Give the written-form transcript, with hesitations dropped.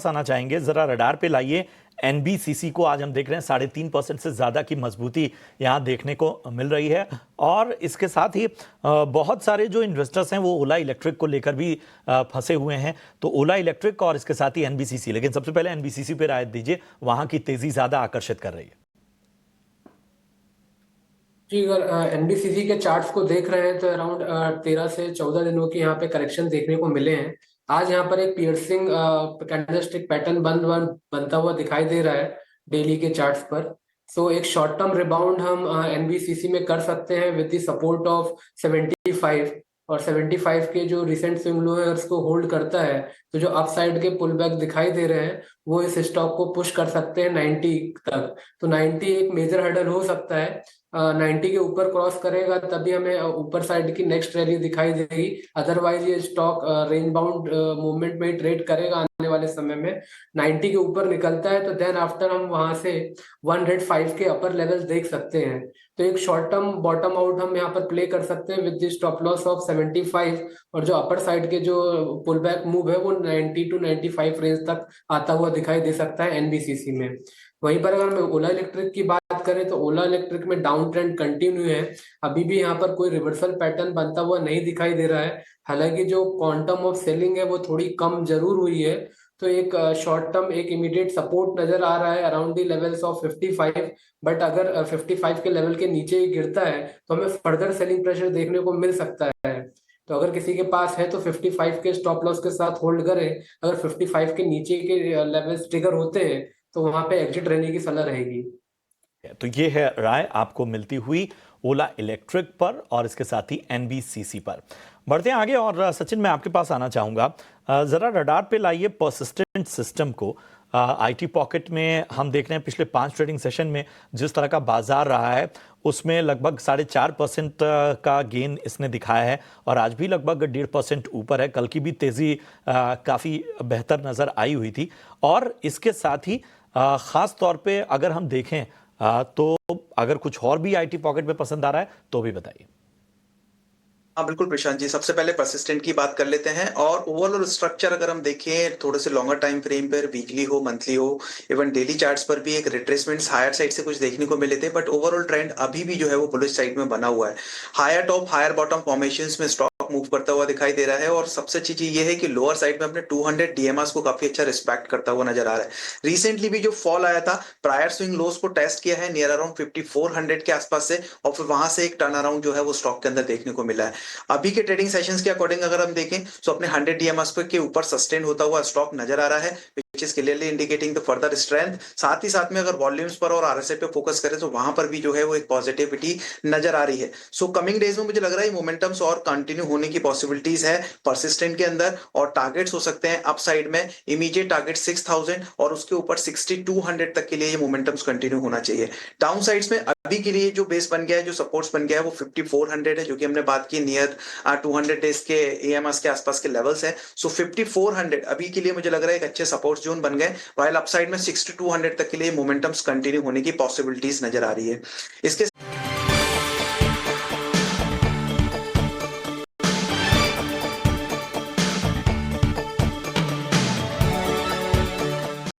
आना चाहेंगे, जरा रडार पे लाइए एनबीसीसी को। आज हम देख रहे हैं 3.5% से ज्यादा की मजबूती यहां देखने को मिल रही है। और इसके साथ ही बहुत सारे जो इन्वेस्टर्स हैं वो ओला इलेक्ट्रिक को लेकर भी फंसे हुए हैं। तो ओला इलेक्ट्रिक और इसके साथ ही एनबीसीसी, लेकिन सबसे पहले एनबीसीसी पे राय दीजिए, वहां की तेजी ज्यादा आकर्षित कर रही है। जी, अगर एनबीसीसी के चार्ट्स को देख रहे हैं तो अराउंड 13 से 14 दिनों के यहाँ पे करेक्शन देखने को मिले हैं। आज यहाँ पर एक पियर्सिंग कैंडलस्टिक पैटर्न बनता हुआ दिखाई दे रहा है डेली के चार्ट्स पर। सो एक शॉर्ट टर्म रिबाउंड हम एनबीसीसी में कर सकते हैं विद द सपोर्ट ऑफ 75। और 75 के जो रिसेंट स्विंग लो है अगर उसको होल्ड करता है तो जो अपसाइड के पुल बैक दिखाई दे रहे हैं वो इस स्टॉक को पुश कर सकते हैं 90 तक। तो 90 एक मेजर हर्डल हो सकता है। 90 के ऊपर क्रॉस करेगा तभी हमें ऊपर साइड की नेक्स्ट रैली दिखाई देगी। अदरवाइज ये स्टॉक रेंज बाउंड मूवमेंट में ही ट्रेड करेगा आने वाले समय में। 90 के ऊपर निकलता है तो देन आफ्टर हम वहां से 105 के अपर लेवल्स देख सकते हैं। तो एक शॉर्ट टर्म बॉटम आउट हम यहाँ पर प्ले कर सकते हैं विद स्टॉप लॉस ऑफ 75। और जो अपर साइड के जो पुल बैक मूव है वो 90 टू 95 रेंज तक आता हुआ दिखाई दे सकता है एनबीसीसी में। वहीं पर अगर हम ओला इलेक्ट्रिक की बात करें तो ओला इलेक्ट्रिक में डाउन ट्रेंड कंटिन्यू है। अभी भी यहाँ पर कोई रिवर्सल पैटर्न बनता हुआ नहीं दिखाई दे रहा है। हालांकि जो क्वांटम ऑफ सेलिंग है वो थोड़ी कम जरूर हुई है। तो एक शॉर्ट टर्म एक इमीडिएट सपोर्ट नजर आ रहा है around the levels of 55। But अगर 55 के लेवल के नीचे ही गिरता है तो हमें फर्दर सेलिंग प्रेशर देखने को मिल सकता है। तो अगर किसी के पास है तो 55 के स्टॉप लॉस के साथ होल्ड करें। अगर 55 के नीचे के लेवल्स ट्रिगर होते हैं तो वहां पे एग्जिट रहने की सलाह रहेगी। तो ये है राय आपको मिलती हुई ओला इलेक्ट्रिक पर और इसके साथ ही एनबीसीसी पर। बढ़ते हैं आगे और सचिन, मैं आपके पास आना चाहूंगा। जरा रडार पे लाइए परसिस्टेंट सिस्टम को। आईटी पॉकेट में हम देख रहे हैं पिछले 5 ट्रेडिंग सेशन में जिस तरह का बाजार रहा है उसमें लगभग 4.5% का गेन इसने दिखाया है और आज भी लगभग 1.5% ऊपर है। कल की भी तेजी काफी बेहतर नजर आई हुई थी। और इसके साथ ही खास तौर पे अगर हम देखें तो अगर कुछ और भी आईटी पॉकेट में पसंद आ रहा है तो भी बताइए। हाँ बिल्कुल प्रशांत जी, सबसे पहले परसिस्टेंट की बात कर लेते हैं। और ओवरऑल स्ट्रक्चर अगर हम देखें थोड़े से लॉन्गर टाइम फ्रेम पर, वीकली हो, मंथली हो, इवन डेली चार्ट्स पर भी एक रिट्रेसमेंट्स हायर साइड से कुछ देखने को मिले थे। बट ओवरऑल ट्रेंड अभी भी जो है वो बुलिश साइड में बना हुआ है। Higher top higher bottom formations में स्टॉक मूव करता हुआ दिखाई दे रहा है। और सबसे अच्छी चीज ये है कि लोअर साइड में अपने 200 डीएमआरस को काफी अच्छा रिस्पेक्ट करता हुआ नजर आ रहा है। रिसेंटली भी जो फॉल आया था प्रायर स्विंग लोस को टेस्ट किया है नियर अराउंड 5400 के आसपास से, और फिर वहां से एक टर्न अराउंड जो है वो स्टॉक के अंदर देखने को मिला है। अभी के ट्रेडिंग सेशंस के अकॉर्डिंग अगर हम देखें तो अपने 100 डीएमएस के ऊपर सस्टेन होता हुआ स्टॉक नजर आ रहा है, which is clearly indicating the further strength। साथ ही साथ में अगर वॉल्यूम्स पर और आरएसआई पे फोकस करें तो वहां पर भी जो है वो एक पॉजिटिविटी नजर आ रही है। सो कमिंग डेज में मुझे लग रहा है मोमेंटम्स और कंटिन्यू होने की पॉसिबिलिटीज है परसिस्टेंट के अंदर। और टारगेट्स हो सकते हैं अपसाइड में इमीडिएट टारगेट 6000 और उसके ऊपर 6200 तक के लिए ये मोमेंटम्स कंटिन्यू होना चाहिए। डाउन साइड्स में अभी के लिए जो बेस बन गया है, जो सपोर्ट्स बन गया है वो 5400 है, जो कि हमने बात की नियर 200 डेज के एएमएस के आसपास के लेवल्स है। सो 5400 अभी के लिए मुझे लग रहा है एक अच्छे सपोर्ट जोन बन गए। वाइल अपसाइड में 6200 तक के लिए मोमेंटम्स कंटिन्यू होने की पॉसिबिलिटीज नजर आ रही है। इसके